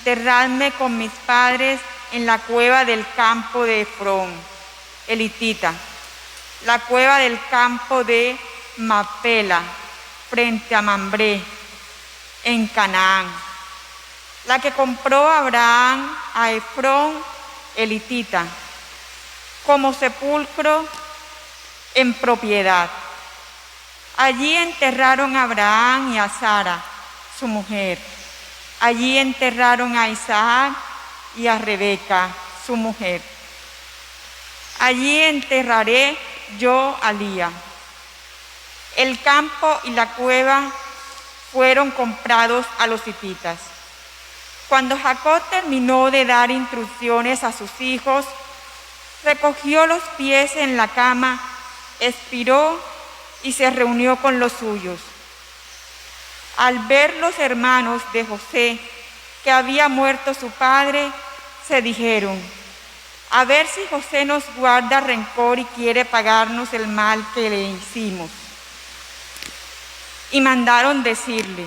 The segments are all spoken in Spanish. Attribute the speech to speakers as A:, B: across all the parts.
A: enterradme con mis padres en la cueva del campo de Efrón, elitita, la cueva del campo de Macpela, frente a Mambré, en Canaán, la que compró Abraham a Efrón, elitita, como sepulcro en propiedad. Allí enterraron a Abraham y a Sara, su mujer. Allí enterraron a Isaac y a Rebeca, su mujer. Allí enterraré yo a Lía. El campo y la cueva fueron comprados a los hititas. Cuando Jacob terminó de dar instrucciones a sus hijos, recogió los pies en la cama, expiró y se reunió con los suyos. Al ver los hermanos de José que había muerto su padre, se dijeron: a ver si José nos guarda rencor y quiere pagarnos el mal que le hicimos. Y mandaron decirle: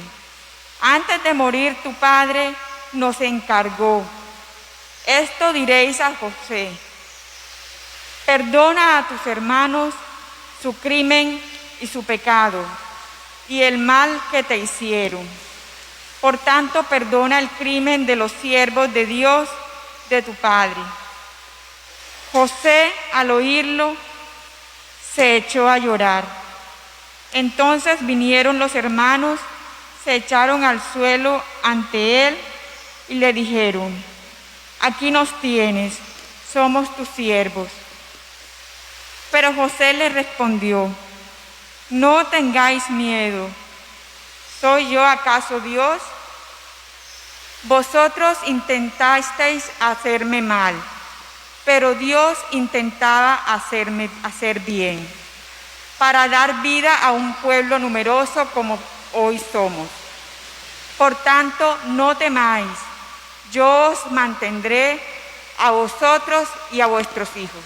A: antes de morir tu padre nos encargó, esto diréis a José: perdona a tus hermanos su crimen y su pecado y el mal que te hicieron. Por tanto, perdona el crimen de los siervos de Dios de tu padre. José, al oírlo, se echó a llorar. Entonces vinieron los hermanos, se echaron al suelo ante él y le dijeron: aquí nos tienes, somos tus siervos. Pero José le respondió: no tengáis miedo, ¿soy yo acaso Dios? Vosotros intentasteis hacerme mal, pero Dios intentaba hacer bien, para dar vida a un pueblo numeroso como hoy somos. Por tanto, no temáis, yo os mantendré a vosotros y a vuestros hijos.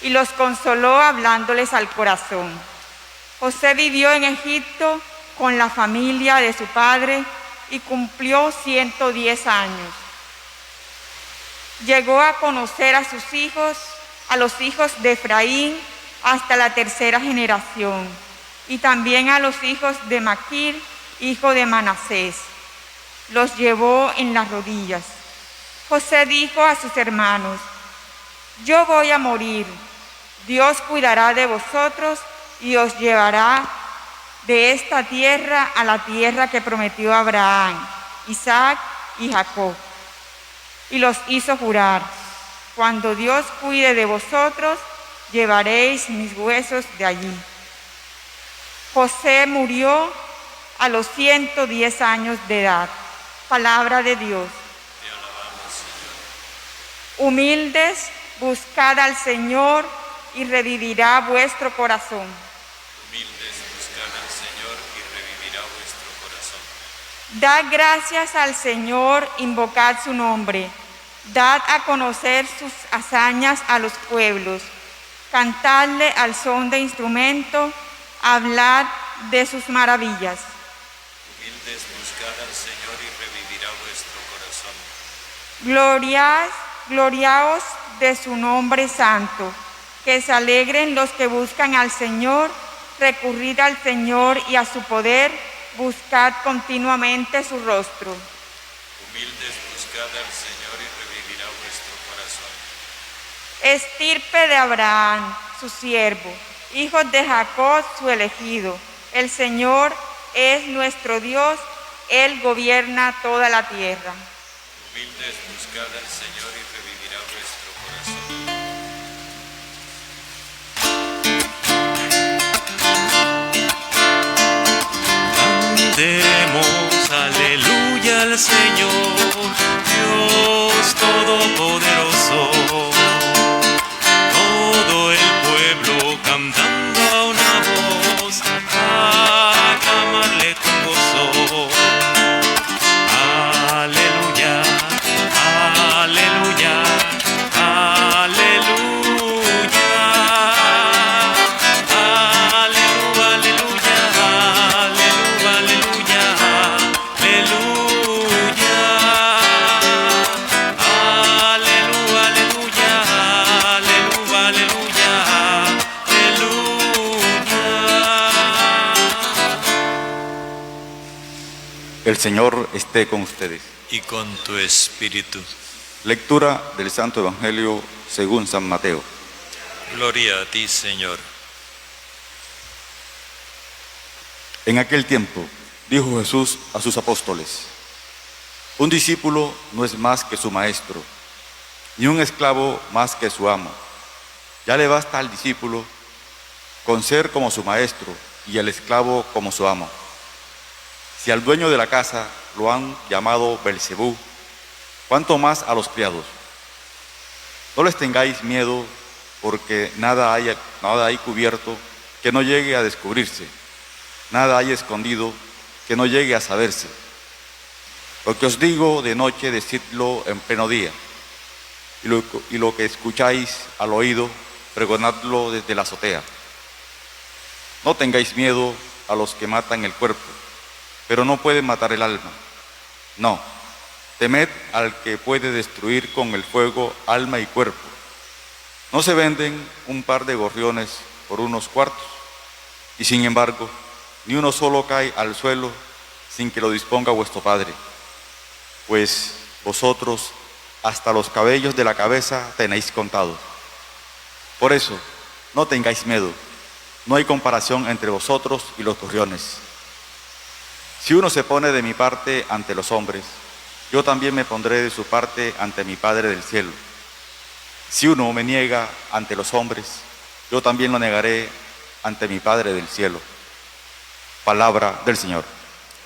A: Y los consoló hablándoles al corazón. José vivió en Egipto con la familia de su padre y cumplió 110 años. Llegó a conocer a sus hijos, a los hijos de Efraín, hasta la tercera generación, y también a los hijos de Maquir, hijo de Manasés. Los llevó en las rodillas. José dijo a sus hermanos: yo voy a morir, Dios cuidará de vosotros y os llevará de esta tierra a la tierra que prometió Abraham, Isaac y Jacob. Y los hizo jurar: cuando Dios cuide de vosotros, llevaréis mis huesos de allí. José murió a los 110 años de edad. Palabra de Dios.
B: Te alabamos, Señor.
A: Humildes, buscad al Señor y revivirá vuestro corazón.
B: Humildes, buscad al Señor y revivirá vuestro corazón.
A: Dad gracias al Señor, invocad su nombre. Dad a conocer sus hazañas a los pueblos. Cantadle al son de instrumento, hablad de sus maravillas.
B: Humildes, buscad al Señor y revivirá vuestro corazón.
A: Gloriaos de su nombre santo. Que se alegren los que buscan al Señor. Recurrid al Señor y a su poder. Buscad continuamente su rostro.
B: Humildes, buscad al Señor y revivirá vuestro corazón.
A: Estirpe de Abraham, su siervo, hijos de Jacob, su elegido. El Señor es nuestro Dios, Él gobierna toda la tierra.
B: Humildes, buscad al Señor y revivirá vuestro corazón.
C: Cantemos aleluya al Señor, Dios Todopoderoso. Todo el pueblo cantando a una voz, a aclamarle con gozo. Aleluya, aleluya, aleluya. Aleluya, aleluya, aleluya.
D: El Señor esté con ustedes.
B: Y con tu espíritu.
D: Lectura del Santo Evangelio según San Mateo.
B: Gloria a ti, Señor.
D: En aquel tiempo dijo Jesús a sus apóstoles: un discípulo no es más que su maestro, ni un esclavo más que su amo. Ya le basta al discípulo con ser como su maestro y al esclavo como su amo. Si al dueño de la casa lo han llamado Belcebú, ¿cuánto más a los criados? No les tengáis miedo, porque nada hay cubierto que no llegue a descubrirse, nada hay escondido que no llegue a saberse. Lo que os digo de noche, decidlo en pleno día, y lo que escucháis al oído, pregonadlo desde la azotea. No tengáis miedo a los que matan el cuerpo, pero no pueden matar el alma. No, temed al que puede destruir con el fuego alma y cuerpo. No se venden un par de gorriones por unos cuartos, y sin embargo, ni uno solo cae al suelo sin que lo disponga vuestro Padre. Pues vosotros hasta los cabellos de la cabeza tenéis contados. Por eso, no tengáis miedo, no hay comparación entre vosotros y los gorriones. Si uno se pone de mi parte ante los hombres, yo también me pondré de su parte ante mi Padre del cielo. Si uno me niega ante los hombres, yo también lo negaré ante mi Padre del cielo. Palabra del Señor.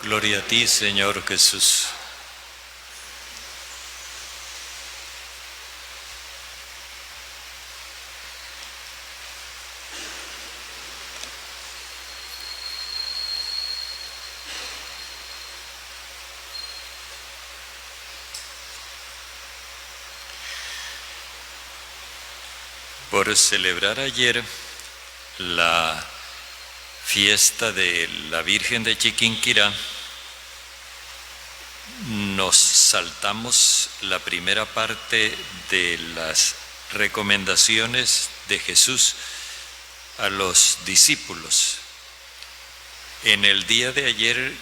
B: Gloria a ti, Señor Jesús. Por celebrar ayer la fiesta de la Virgen de Chiquinquirá, nos saltamos la primera parte de las recomendaciones de Jesús a los discípulos. En el día de ayer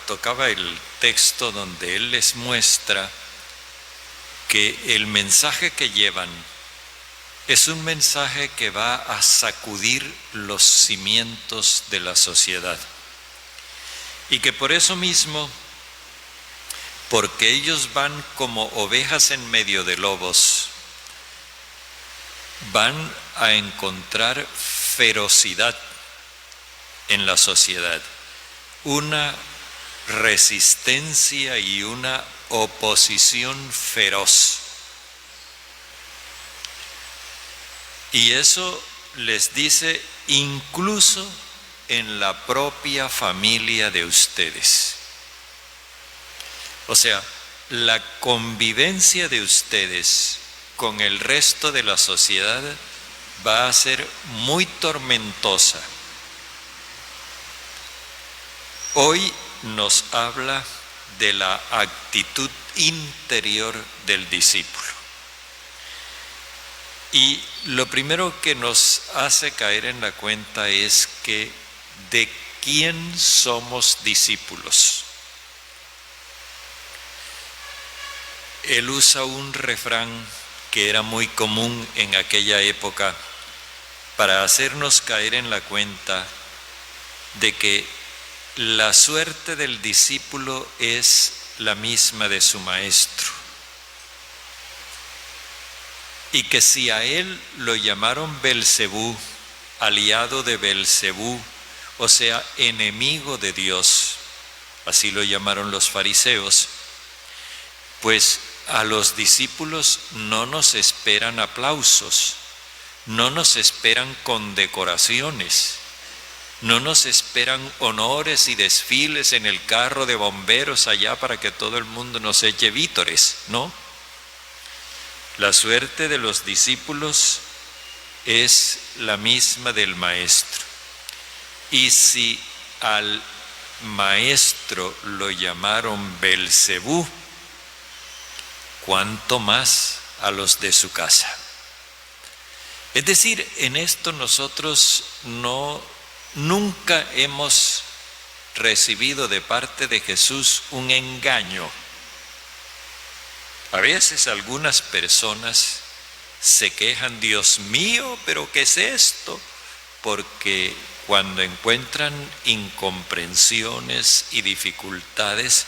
B: tocaba el texto donde Él les muestra que el mensaje que llevan es un mensaje que va a sacudir los cimientos de la sociedad. Y que por eso mismo, porque ellos van como ovejas en medio de lobos, van a encontrar ferocidad en la sociedad, una resistencia y una oposición feroz. Y eso les dice incluso en la propia familia de ustedes. O sea, la convivencia de ustedes con el resto de la sociedad va a ser muy tormentosa. Hoy nos habla de la actitud interior del discípulo. Y lo primero que nos hace caer en la cuenta es que ¿de quién somos discípulos? Él usa un refrán que era muy común en aquella época para hacernos caer en la cuenta de que la suerte del discípulo es la misma de su maestro. Y que si a él lo llamaron Belcebú, aliado de Belcebú, o sea, enemigo de Dios, así lo llamaron los fariseos, pues a los discípulos no nos esperan aplausos, no nos esperan condecoraciones, no nos esperan honores y desfiles en el carro de bomberos allá para que todo el mundo nos eche vítores, ¿no? La suerte de los discípulos es la misma del maestro. Y si al maestro lo llamaron Belcebú, ¿cuánto más a los de su casa? Es decir, en esto nosotros nunca hemos recibido de parte de Jesús un engaño. A veces algunas personas se quejan, Dios mío, pero ¿qué es esto? Porque cuando encuentran incomprensiones y dificultades,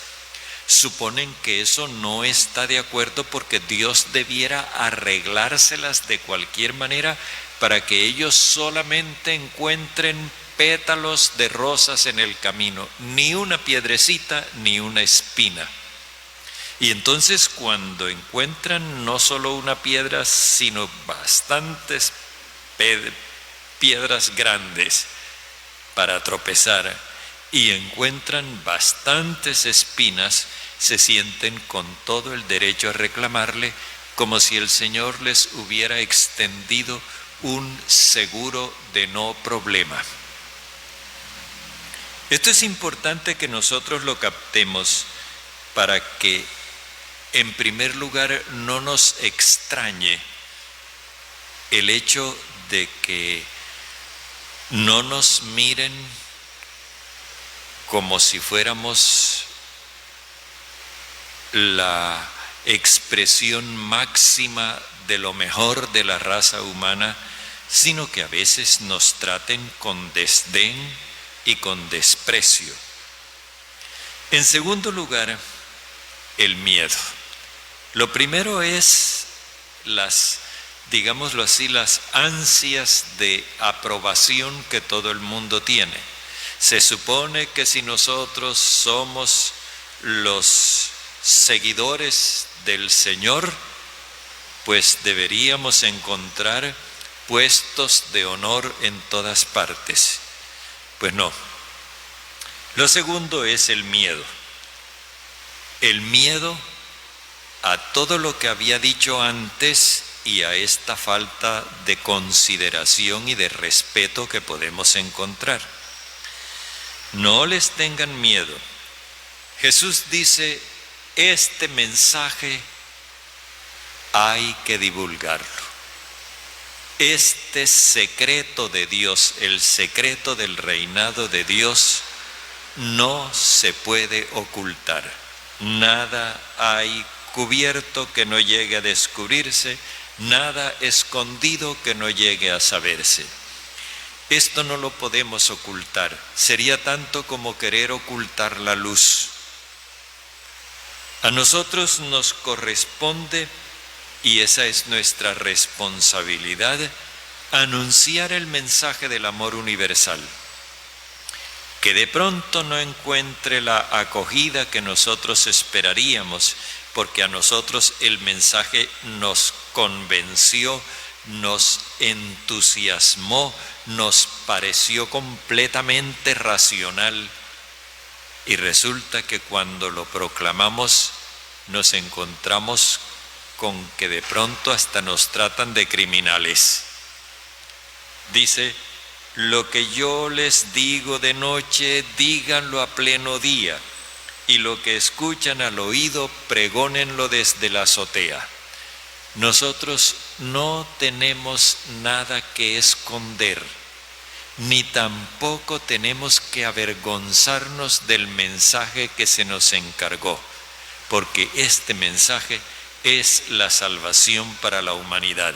B: suponen que eso no está de acuerdo porque Dios debiera arreglárselas de cualquier manera para que ellos solamente encuentren pétalos de rosas en el camino, ni una piedrecita ni una espina. Y entonces cuando encuentran no solo una piedra, sino bastantes piedras grandes para tropezar, y encuentran bastantes espinas, se sienten con todo el derecho a reclamarle, como si el Señor les hubiera extendido un seguro de no problema. Esto es importante que nosotros lo captemos para que, en primer lugar, no nos extrañe el hecho de que no nos miren como si fuéramos la expresión máxima de lo mejor de la raza humana, sino que a veces nos traten con desdén y con desprecio. En segundo lugar, el miedo. Lo primero es digámoslo así, las ansias de aprobación que todo el mundo tiene. Se supone que si nosotros somos los seguidores del Señor, pues deberíamos encontrar puestos de honor en todas partes. Pues no. Lo segundo es el miedo. El miedo a todo lo que había dicho antes y a esta falta de consideración y de respeto que podemos encontrar. No les tengan miedo. Jesús dice, este mensaje hay que divulgarlo. Este secreto de Dios, el secreto del reinado de Dios, no se puede ocultar. Nada hay cubierto que no llegue a descubrirse, nada escondido que no llegue a saberse. Esto no lo podemos ocultar. Sería tanto como querer ocultar la luz. A nosotros nos corresponde, y esa es nuestra responsabilidad, anunciar el mensaje del amor universal. Que de pronto no encuentre la acogida que nosotros esperaríamos, porque a nosotros el mensaje nos convenció, nos entusiasmó, nos pareció completamente racional, y resulta que cuando lo proclamamos nos encontramos con que de pronto hasta nos tratan de criminales. Dice, lo que yo les digo de noche, díganlo a pleno día, y lo que escuchan al oído, pregónenlo desde la azotea. Nosotros no tenemos nada que esconder, ni tampoco tenemos que avergonzarnos del mensaje que se nos encargó, porque este mensaje es la salvación para la humanidad.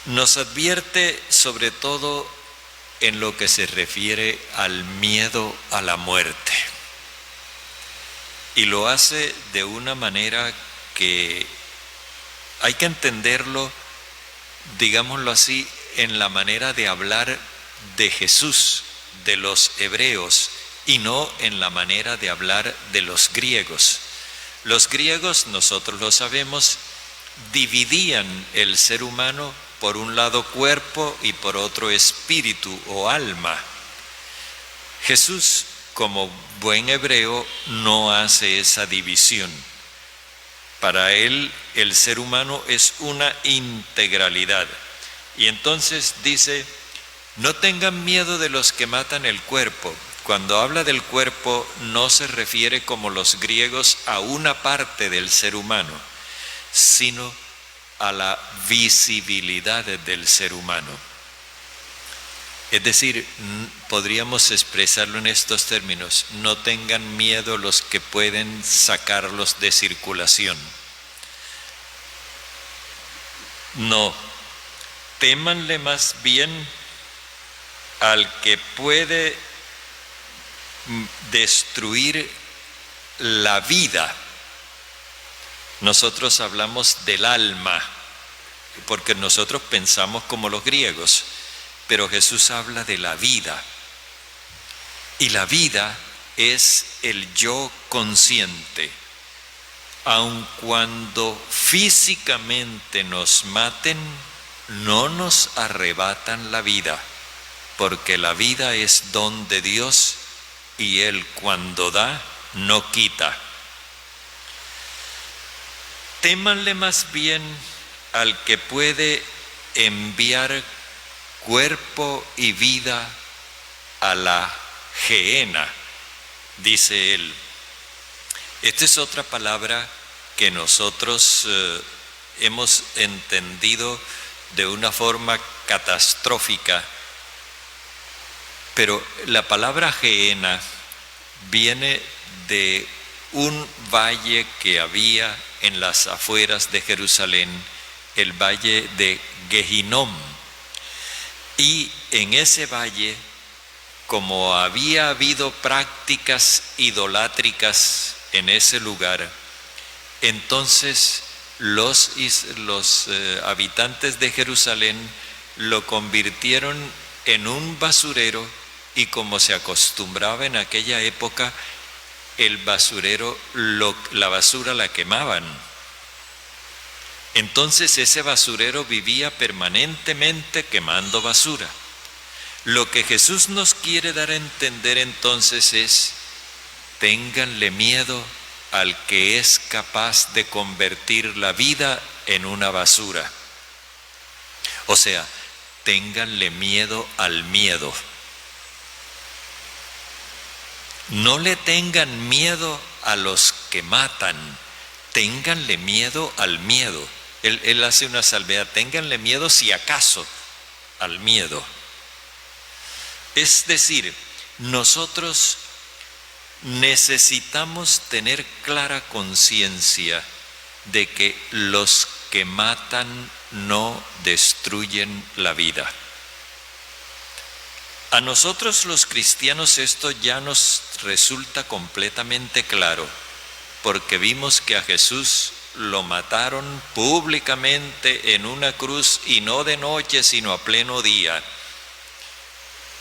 B: Nos advierte sobre todo en lo que se refiere al miedo a la muerte, y lo hace de una manera que hay que entenderlo, digámoslo así, en la manera de hablar de Jesús, de los hebreos, y no en la manera de hablar de los griegos. Los griegos, nosotros lo sabemos, dividían el ser humano por un lado cuerpo y por otro espíritu o alma. Jesús, como buen hebreo, no hace esa división. Para él, el ser humano es una integralidad. Y entonces dice, no tengan miedo de los que matan el cuerpo. Cuando habla del cuerpo, no se refiere como los griegos a una parte del ser humano, sino a la visibilidad del ser humano. Es decir, podríamos expresarlo en estos términos: no tengan miedo los que pueden sacarlos de circulación. No, témanle más bien al que puede destruir la vida. Nosotros hablamos del alma, porque nosotros pensamos como los griegos, pero Jesús habla de la vida. Y la vida es el yo consciente. Aun cuando físicamente nos maten, no nos arrebatan la vida, porque la vida es don de Dios y Él cuando da, no quita. Témanle más bien al que puede enviar cuerpo y vida a la gehenna, dice él. Esta es otra palabra que nosotros hemos entendido de una forma catastrófica, pero la palabra gehenna viene de un valle que había en las afueras de Jerusalén, el valle de Gehinom. Y en ese valle, como había habido prácticas idolátricas en ese lugar, entonces los habitantes de Jerusalén lo convirtieron en un basurero, y como se acostumbraba en aquella época, el basurero, la basura la quemaban. Entonces ese basurero vivía permanentemente quemando basura. Lo que Jesús nos quiere dar a entender entonces es: ténganle miedo al que es capaz de convertir la vida en una basura. O sea, ténganle miedo al miedo. No le tengan miedo a los que matan, ténganle miedo al miedo. Él hace una salvedad: ténganle miedo si acaso al miedo. Es decir, nosotros necesitamos tener clara conciencia de que los que matan no destruyen la vida. A nosotros los cristianos esto ya nos resulta completamente claro, porque vimos que a Jesús lo mataron públicamente en una cruz, y no de noche sino a pleno día,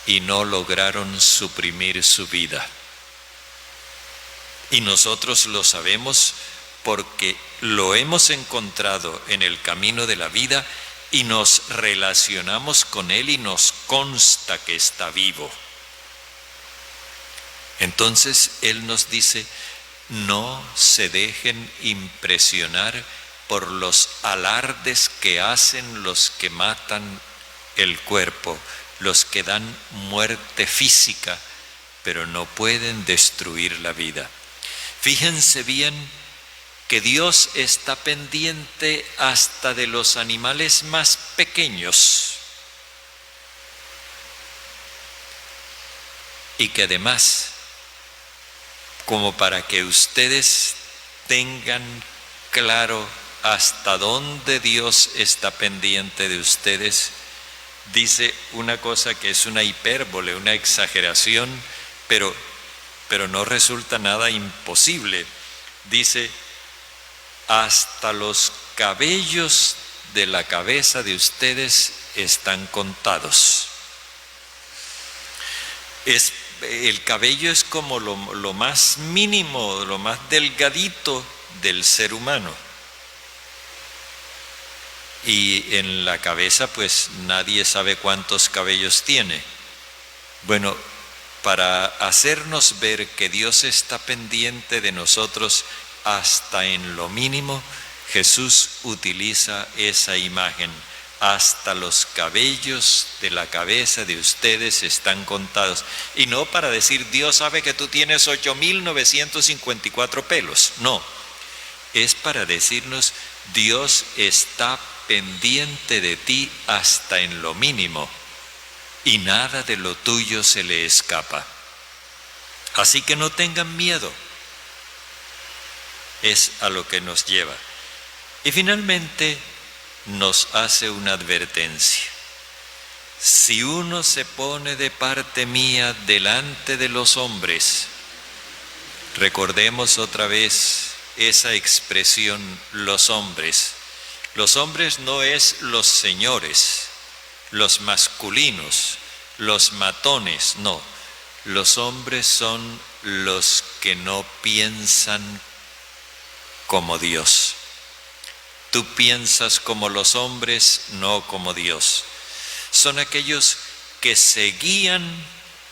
B: y no lograron suprimir su vida. Y nosotros lo sabemos porque lo hemos encontrado en el camino de la vida y nos relacionamos con Él y nos consta que está vivo. Entonces Él nos dice: no se dejen impresionar por los alardes que hacen los que matan el cuerpo, los que dan muerte física, pero no pueden destruir la vida. Fíjense bien que Dios está pendiente hasta de los animales más pequeños, y que además, como para que ustedes tengan claro hasta dónde Dios está pendiente de ustedes, dice una cosa que es una hipérbole, una exageración, pero no resulta nada imposible. Dice: hasta los cabellos de la cabeza de ustedes están contados. El cabello es como lo más mínimo, lo más delgadito del ser humano. Y en la cabeza pues nadie sabe cuántos cabellos tiene. Bueno, para hacernos ver que Dios está pendiente de nosotros hasta en lo mínimo, Jesús utiliza esa imagen: hasta los cabellos de la cabeza de ustedes están contados. Y no para decir: Dios sabe que tú tienes 8.954 pelos. No, es para decirnos: Dios está pendiente de ti hasta en lo mínimo. y nada de lo tuyo se le escapa. Así que no tengan miedo. Es a lo que nos lleva. Y finalmente nos hace una advertencia. Si uno se pone de parte mía delante de los hombres, recordemos otra vez esa expresión, los hombres. Los hombres no es los señores, los masculinos, los matones, no. Los hombres son los que no piensan como Dios. Tú piensas como los hombres, no como Dios. Son aquellos que se guían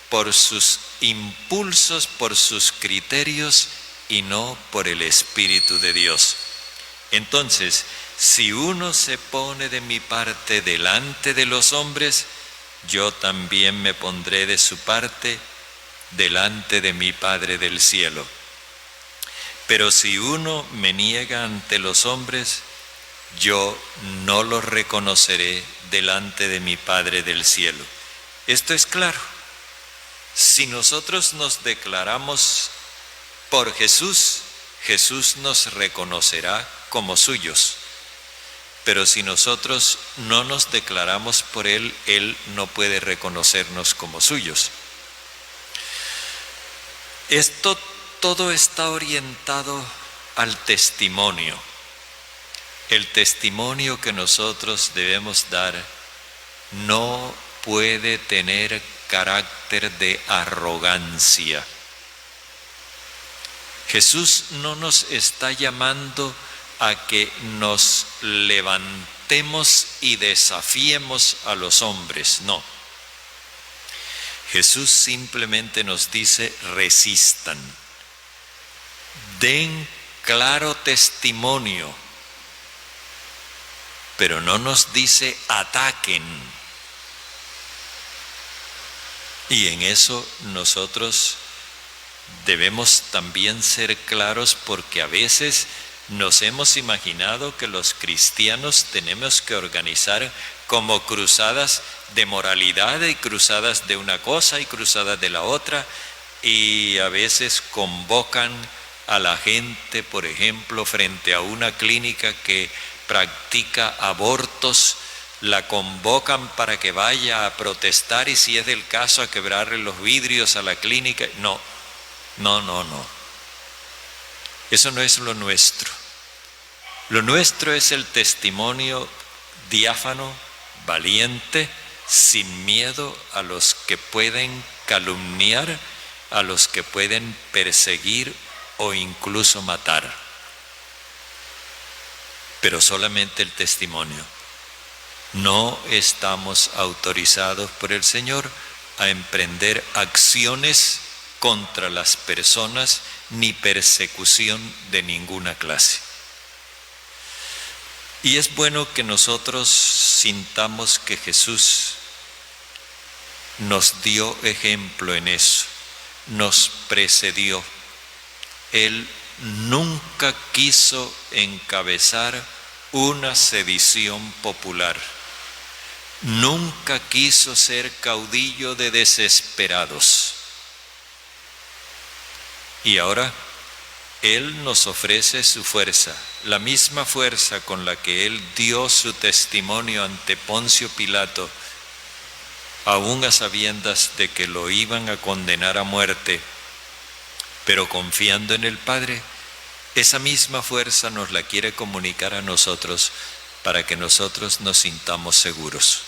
B: por sus impulsos, por sus criterios y no por el Espíritu de Dios. Entonces, si uno se pone de mi parte delante de los hombres, yo también me pondré de su parte delante de mi Padre del cielo. Pero si uno me niega ante los hombres, yo no lo reconoceré delante de mi Padre del cielo. Esto es claro. Si nosotros nos declaramos por Jesús, Jesús nos reconocerá como suyos. Pero si nosotros no nos declaramos por Él, Él no puede reconocernos como suyos. Esto todo está orientado al testimonio. El testimonio que nosotros debemos dar no puede tener carácter de arrogancia. Jesús no nos está llamando a que nos levantemos y desafiemos a los hombres, no. Jesús simplemente nos dice: resistan, den claro testimonio, pero no nos dice ataquen. Y en eso nosotros debemos también ser claros, porque a veces nos hemos imaginado que los cristianos tenemos que organizar como cruzadas de moralidad y cruzadas de una cosa y cruzadas de la otra, y a veces convocan a la gente, por ejemplo, frente a una clínica que practica abortos, la convocan para que vaya a protestar y, si es del caso, a quebrarle los vidrios a la clínica. No. Eso no es lo nuestro. Lo nuestro es el testimonio diáfano, valiente, sin miedo a los que pueden calumniar, a los que pueden perseguir o incluso matar. Pero solamente el testimonio. No estamos autorizados por el Señor a emprender acciones contra las personas ni persecución de ninguna clase. Y es bueno que nosotros sintamos que Jesús nos dio ejemplo en eso, nos precedió. Él nunca quiso encabezar una sedición popular, nunca quiso ser caudillo de desesperados. Y ahora Él nos ofrece su fuerza, la misma fuerza con la que Él dio su testimonio ante Poncio Pilato, aún a sabiendas de que lo iban a condenar a muerte, pero confiando en el Padre. Esa misma fuerza nos la quiere comunicar a nosotros para que nosotros nos sintamos seguros.